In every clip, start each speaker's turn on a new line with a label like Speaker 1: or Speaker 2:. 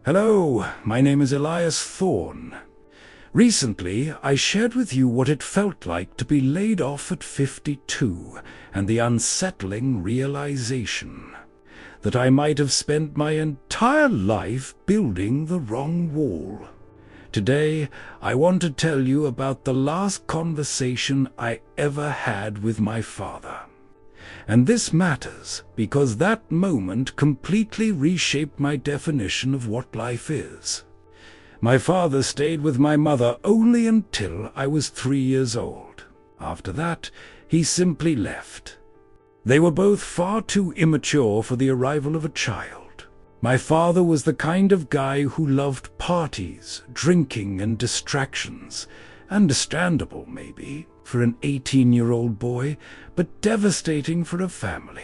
Speaker 1: Hello, my name is Elias Thorne. Recently, I shared with you what it felt like to be laid off at 52 and the unsettling realization that I might have spent my entire life building the wrong wall. Today, I want to tell you about the last conversation I ever had with my father. And this matters because that moment completely reshaped my definition of what life is. My father stayed with my mother only until I was 3 years old. After that, he simply left. They were both far too immature for the arrival of a child. My father was the kind of guy who loved parties, drinking, and distractions. Understandable, maybe, for an 18-year-old boy, but devastating for a family.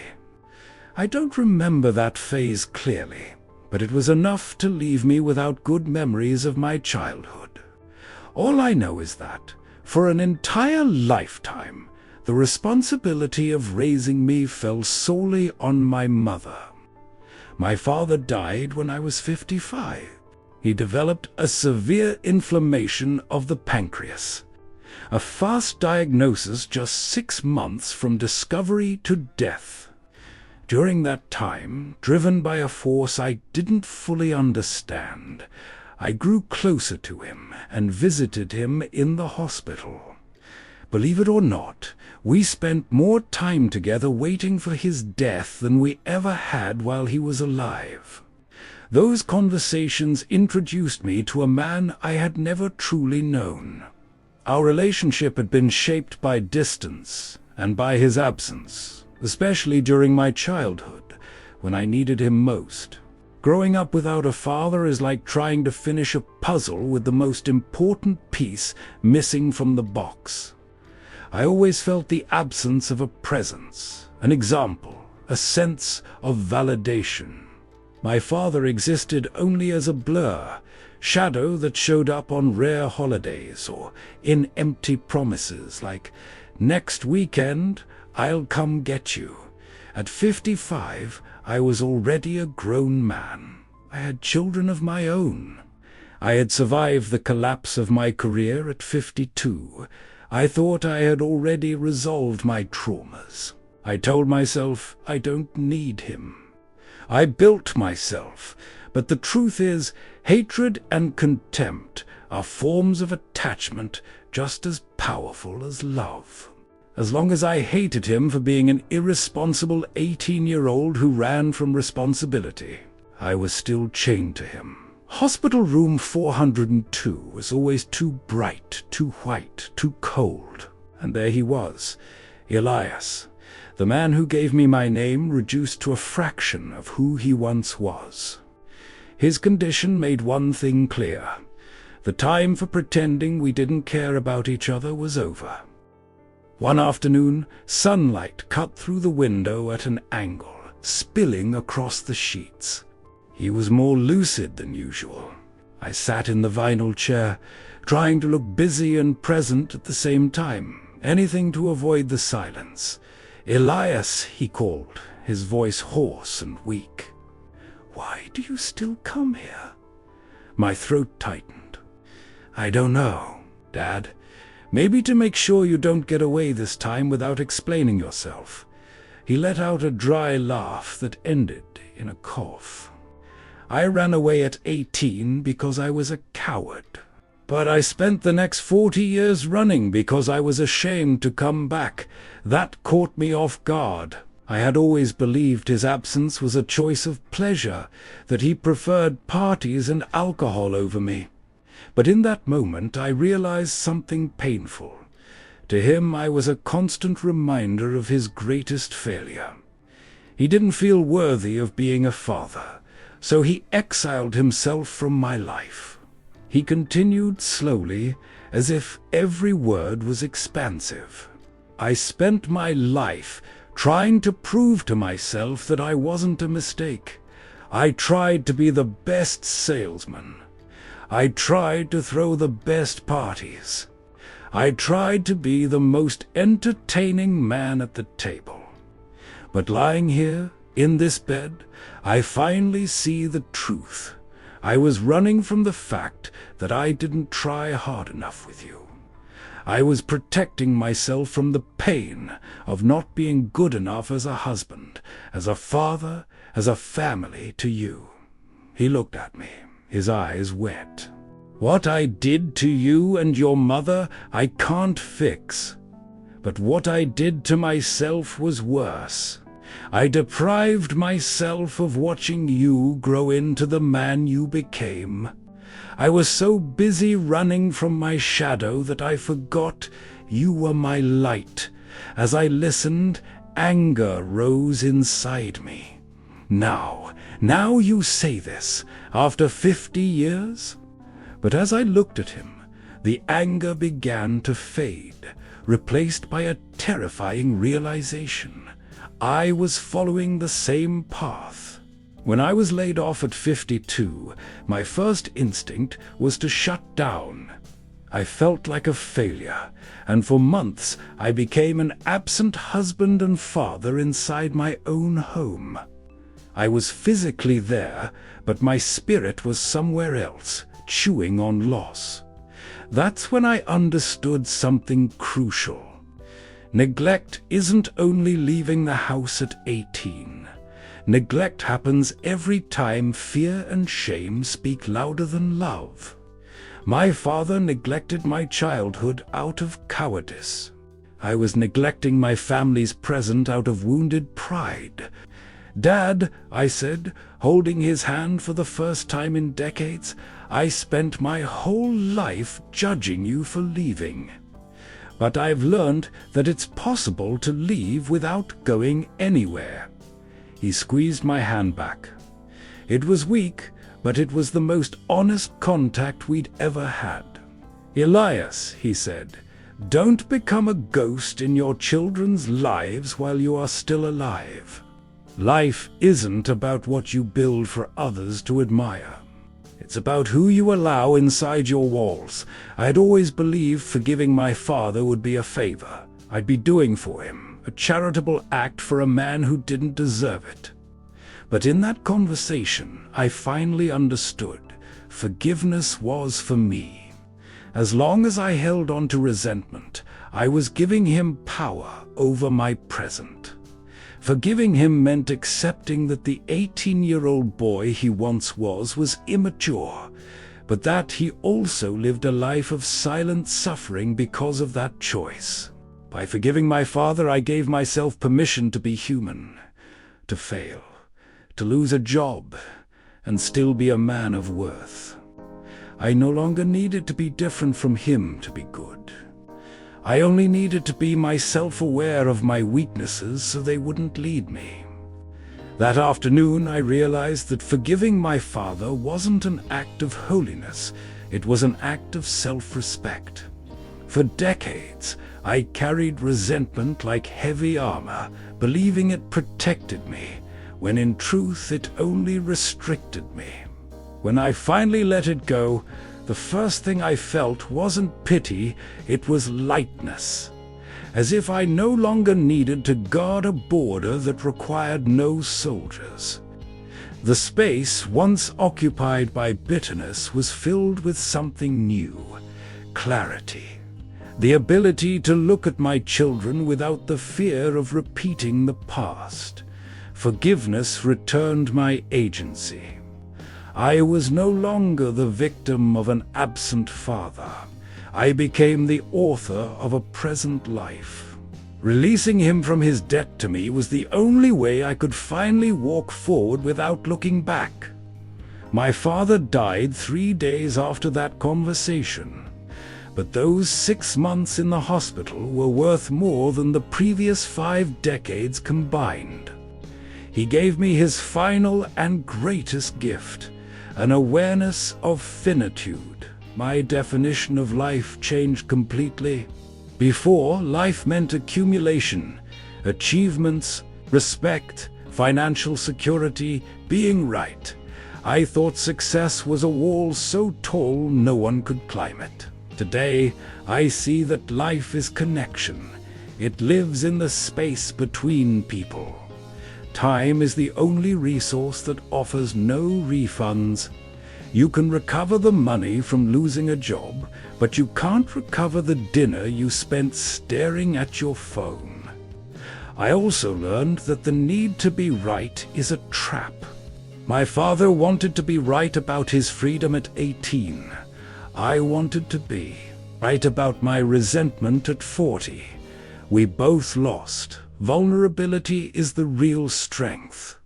Speaker 1: I don't remember that phase clearly, but it was enough to leave me without good memories of my childhood. All I know is that, for an entire lifetime, the responsibility of raising me fell solely on my mother. My father died when I was 55. He developed a severe inflammation of the pancreas. A fast diagnosis just 6 months from discovery to death. During that time, driven by a force I didn't fully understand, I grew closer to him and visited him in the hospital. Believe it or not, we spent more time together waiting for his death than we ever had while he was alive. Those conversations introduced me to a man I had never truly known. Our relationship had been shaped by distance and by his absence, especially during my childhood, when I needed him most. Growing up without a father is like trying to finish a puzzle with the most important piece missing from the box. I always felt the absence of a presence, an example, a sense of validation. My father existed only as a blur, shadow that showed up on rare holidays or in empty promises like, "Next weekend, I'll come get you." At 55, I was already a grown man. I had children of my own. I had survived the collapse of my career at 52. I thought I had already resolved my traumas. I told myself I don't need him. I built myself, but the truth is, hatred and contempt are forms of attachment just as powerful as love. As long as I hated him for being an irresponsible 18-year-old who ran from responsibility, I was still chained to him. Hospital room 402 was always too bright, too white, too cold. And there he was, Elias, the man who gave me my name reduced to a fraction of who he once was. His condition made one thing clear. The time for pretending we didn't care about each other was over. One afternoon, sunlight cut through the window at an angle, spilling across the sheets. He was more lucid than usual. I sat in the vinyl chair, trying to look busy and present at the same time, anything to avoid the silence. "Elias," he called, his voice hoarse and weak. "Why do you still come here?" My throat tightened. "I don't know, Dad. Maybe to make sure you don't get away this time without explaining yourself." He let out a dry laugh that ended in a cough. "I ran away at 18 because I was a coward. But I spent the next 40 years running because I was ashamed to come back. That caught me off guard. I had always believed his absence was a choice of pleasure, that he preferred parties and alcohol over me. But in that moment I realized something painful. To him I was a constant reminder of his greatest failure. He didn't feel worthy of being a father, so he exiled himself from my life." He continued slowly, as if every word was expansive. "I spent my life trying to prove to myself that I wasn't a mistake. I tried to be the best salesman. I tried to throw the best parties. I tried to be the most entertaining man at the table. But lying here, in this bed, I finally see the truth. I was running from the fact that I didn't try hard enough with you. I was protecting myself from the pain of not being good enough as a husband, as a father, as a family to you. He looked at me, his eyes wet. What I did to you and your mother, I can't fix. But what I did to myself was worse. I deprived myself of watching you grow into the man you became. I was so busy running from my shadow that I forgot you were my light. As I listened, anger rose inside me. Now you say this, after 50 years? But as I looked at him, the anger began to fade, replaced by a terrifying realization. I was following the same path. When I was laid off at 52, my first instinct was to shut down. I felt like a failure, and for months I became an absent husband and father inside my own home. I was physically there, but my spirit was somewhere else, chewing on loss. That's when I understood something crucial. Neglect isn't only leaving the house at 18. Neglect happens every time fear and shame speak louder than love. My father neglected my childhood out of cowardice. I was neglecting my family's present out of wounded pride. "Dad," I said, holding his hand for the first time in decades, "I spent my whole life judging you for leaving. But I've learned that it's possible to leave without going anywhere." He squeezed my hand back. It was weak, but it was the most honest contact we'd ever had. "Elias," he said, "don't become a ghost in your children's lives while you are still alive. Life isn't about what you build for others to admire. It's about who you allow inside your walls. I had always believed forgiving my father would be a favor I'd be doing for him, a charitable act for a man who didn't deserve it. But in that conversation, I finally understood. Forgiveness was for me. As long as I held on to resentment, I was giving him power over my present. Forgiving him meant accepting that the 18-year-old boy he once was immature, but that he also lived a life of silent suffering because of that choice. By forgiving my father, I gave myself permission to be human, to fail, to lose a job, and still be a man of worth. I no longer needed to be different from him to be good. I only needed to be myself aware of my weaknesses so they wouldn't lead me. That afternoon, I realized that forgiving my father wasn't an act of holiness, it was an act of self-respect. For decades, I carried resentment like heavy armor, believing it protected me, when in truth it only restricted me. When I finally let it go, the first thing I felt wasn't pity, it was lightness. As if I no longer needed to guard a border that required no soldiers. The space once occupied by bitterness was filled with something new, clarity. The ability to look at my children without the fear of repeating the past. Forgiveness returned my agency. I was no longer the victim of an absent father. I became the author of a present life. Releasing him from his debt to me was the only way I could finally walk forward without looking back. My father died 3 days after that conversation, but those 6 months in the hospital were worth more than the previous 5 decades combined. He gave me his final and greatest gift, an awareness of finitude. My definition of life changed completely. Before, life meant accumulation, achievements, respect, financial security, being right. I thought success was a wall so tall no one could climb it. Today, I see that life is connection. It lives in the space between people. Time is the only resource that offers no refunds. You can recover the money from losing a job, but you can't recover the dinner you spent staring at your phone. I also learned that the need to be right is a trap. My father wanted to be right about his freedom at 18. I wanted to be right about my resentment at 40. We both lost. Vulnerability is the real strength.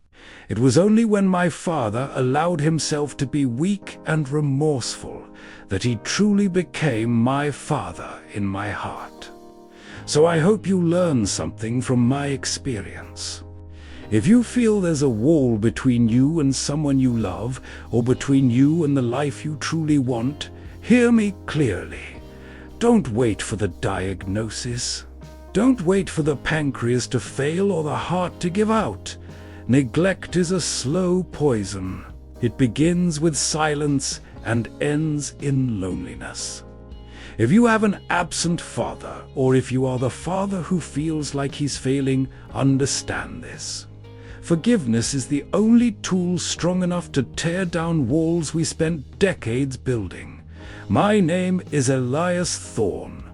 Speaker 1: It was only when my father allowed himself to be weak and remorseful that he truly became my father in my heart. So I hope you learn something from my experience. If you feel there's a wall between you and someone you love, or between you and the life you truly want, hear me clearly. Don't wait for the diagnosis. Don't wait for the pancreas to fail or the heart to give out. Neglect is a slow poison. It begins with silence and ends in loneliness. If you have an absent father, or if you are the father who feels like he's failing, understand this. Forgiveness is the only tool strong enough to tear down walls we spent decades building. My name is Elias Thorne.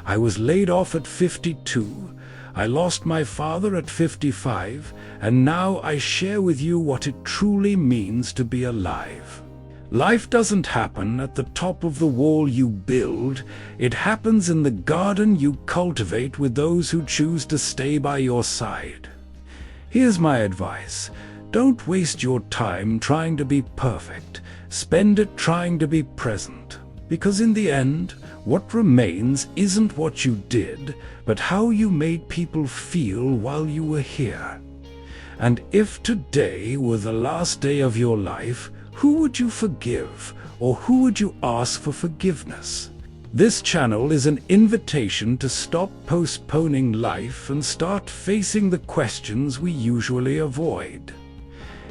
Speaker 1: I was laid off at 52. I lost my father at 55, and now I share with you what it truly means to be alive. Life doesn't happen at the top of the wall you build. It happens in the garden you cultivate with those who choose to stay by your side. Here's my advice. Don't waste your time trying to be perfect. Spend it trying to be present. Because in the end, what remains isn't what you did, but how you made people feel while you were here. And if today were the last day of your life, who would you forgive, or who would you ask for forgiveness? This channel is an invitation to stop postponing life and start facing the questions we usually avoid.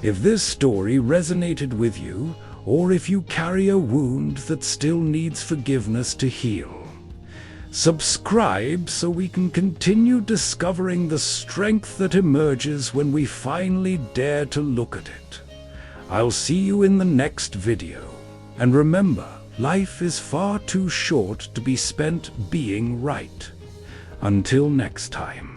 Speaker 1: If this story resonated with you, or if you carry a wound that still needs forgiveness to heal, subscribe so we can continue discovering the strength that emerges when we finally dare to look at it. I'll see you in the next video. And remember, life is far too short to be spent being right. Until next time.